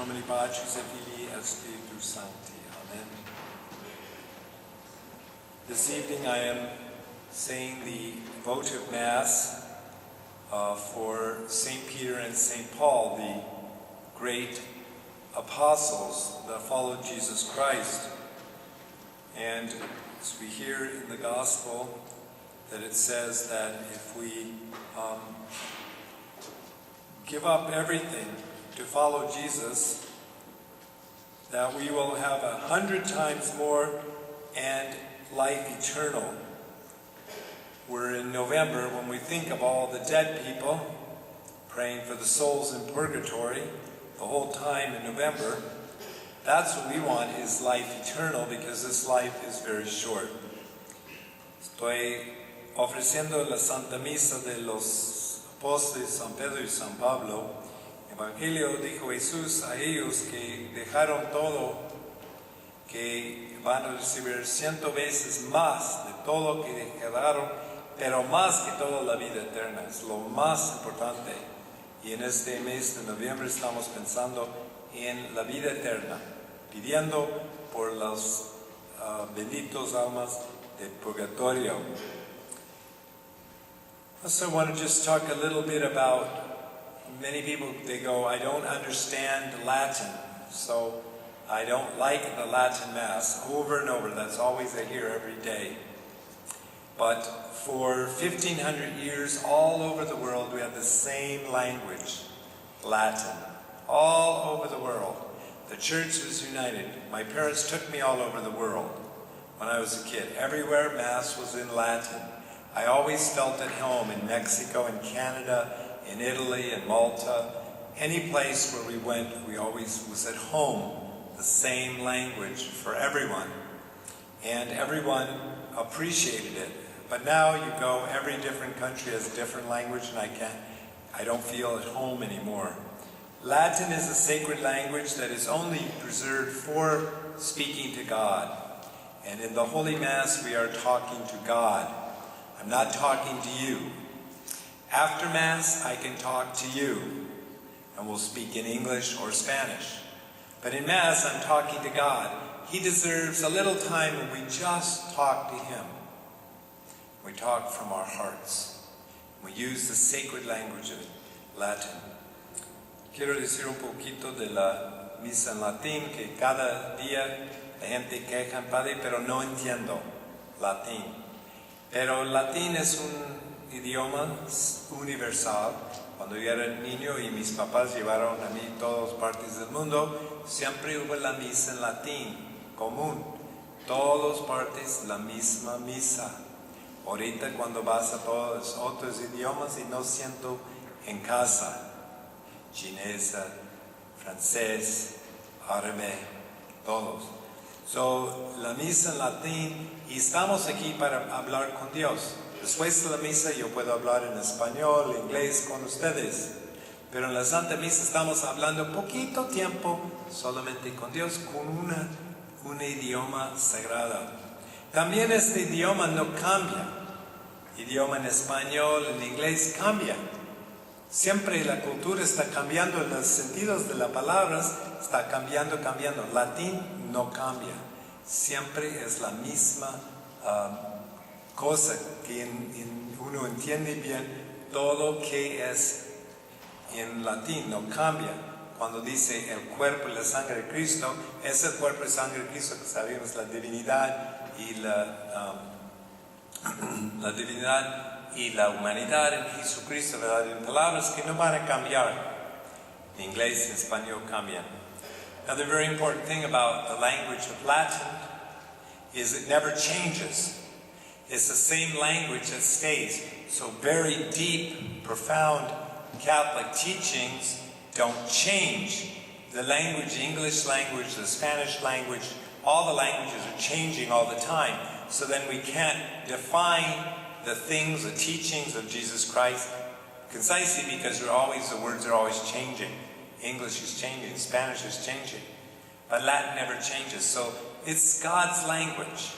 nomine Patris et Filii et Spiritus Sancti. Amen. This evening I am saying the votive Mass for St. Peter and St. Paul, the great apostles that followed Jesus Christ. And as we hear in the Gospel, that it says that if we give up everything to follow Jesus, that we will have 100 times more and life eternal. We're in November when we think of all the dead people, praying for the souls in purgatory the whole time in November. That's what we want, is life eternal, because this life is very short. Estoy ofreciendo la Santa Misa de los Apóstoles San Pedro y San Pablo. Evangelio dijo Jesús a ellos que dejaron todo, que van a recibir 100 veces más de todo lo que dejaron, pero más que todo la vida eterna. Es lo más importante. Y en este mes de noviembre estamos pensando en la vida eterna, pidiendo por los benditos almas del purgatorio. Also, I want to just talk a little bit about, many people, they go, I don't understand Latin, so I don't like the Latin Mass. Over and over, that's always I hear every day. But for 1,500 years, all over the world, we have the same language, Latin. All over the world. The church was united. My parents took me all over the world when I was a kid. Everywhere Mass was in Latin. I always felt at home in Mexico, in Canada, in Italy, in Malta. Any place where we went, we always was at home. The same language for everyone. And everyone appreciated it. But now you go, every different country has a different language, and I don't feel at home anymore. Latin is a sacred language that is only preserved for speaking to God. And in the Holy Mass, we are talking to God. I'm not talking to you. After Mass, I can talk to you, and we'll speak in English or Spanish. But in Mass, I'm talking to God. He deserves a little time when we just talk to Him. We talk from our hearts. We use the sacred language of Latin. Quiero decir un poquito de la misa en latín, que cada día la gente queja en Padre, pero no entiendo latín. Pero el latín es un idioma universal. Cuando yo era niño y mis papás llevaron a mí a todas partes del mundo, siempre hubo la misa en latín, común. Todas partes la misma misa. Ahorita cuando vas a todos otros idiomas y no siento en casa. Chinesa, francés, árabe, todos. So, la misa en latín, y estamos aquí para hablar con Dios. Después de la misa yo puedo hablar en español, inglés con ustedes. Pero en la Santa Misa estamos hablando poquito tiempo solamente con Dios, con un idioma sagrado. También este idioma no cambia. Idioma en español, en inglés cambia. Siempre la cultura está cambiando, los sentidos de las palabras está cambiando. Latín no cambia. Siempre es la misma cosa que uno entiende bien. Todo que es en latín no cambia. Cuando dice el cuerpo y la sangre de Cristo, es el cuerpo y sangre de Cristo que sabemos, la divinidad y la divinidad y la humanidad en Jesucristo, ¿verdad? En palabras que no van a cambiar. En inglés y en español cambian. Another very important thing about the language of Latin is it never changes. It's the same language that stays. So very deep, profound Catholic teachings don't change. The language, the English language, the Spanish language, all the languages are changing all the time. So then we can't define the things, the teachings of Jesus Christ concisely, because the words are always changing. English is changing, Spanish is changing. But Latin never changes. So it's God's language.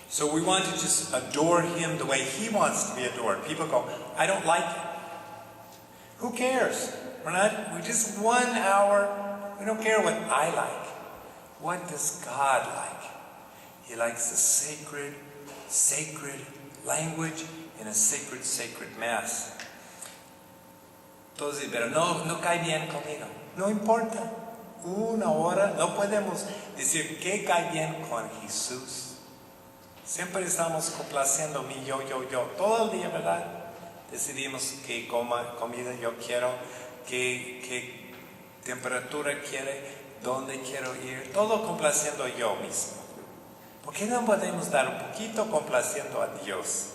So we want to just adore Him the way He wants to be adored. People go, I don't like it. Who cares? We're just 1 hour We don't care what I like. What does God like? He likes the sacred language in a sacred Mass. Entonces, pero no cae bien conmigo. No importa. Una hora, no podemos decir que cae bien con Jesús. Siempre estamos complaciendo mi yo. Todo el día, ¿verdad? Decidimos qué comida yo quiero, qué temperatura quiere, dónde quiero ir. Todo complaciendo yo mismo. ¿Por qué no podemos dar un poquito complaciendo a Dios?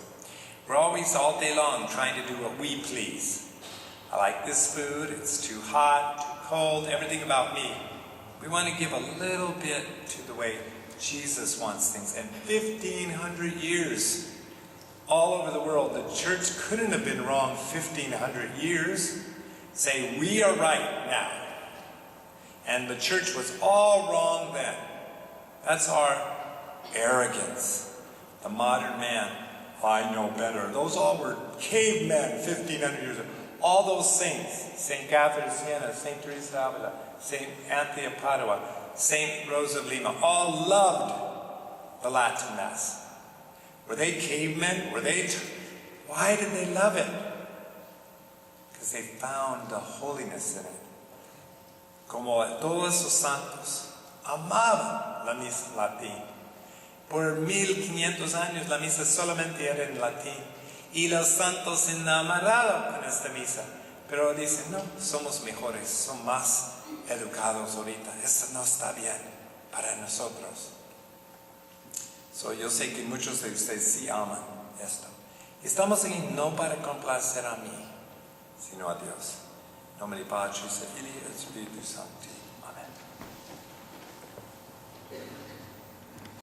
We're always all day long trying to do what we please. I like this food, it's too hot, too cold, everything about me. We want to give a little bit to the way Jesus wants things. And 1,500 years, all over the world, the church couldn't have been wrong 1,500 years. Say, we are right now. And the church was all wrong then. That's our arrogance. The modern man, I know better. Those all were cavemen 1,500 years ago. All those saints, St. Catherine of Siena, St. Teresa of Avila, St. Anthony of Padua, St. Rose of Lima, all loved the Latin Mass. Were they cavemen? Why did they love it? Because they found the holiness in it. Como todos los santos amaban la misa en latín. Por 1,500 años la misa solamente era en latín. Y los santos se enamoraron con esta misa. Pero dicen, no, somos mejores, son más educados ahorita. Esto no está bien para nosotros. Yo sé que muchos de ustedes sí aman esto. Estamos aquí no para complacer a mí, sino a Dios. En nombre del Padre, y del Espíritu Santo.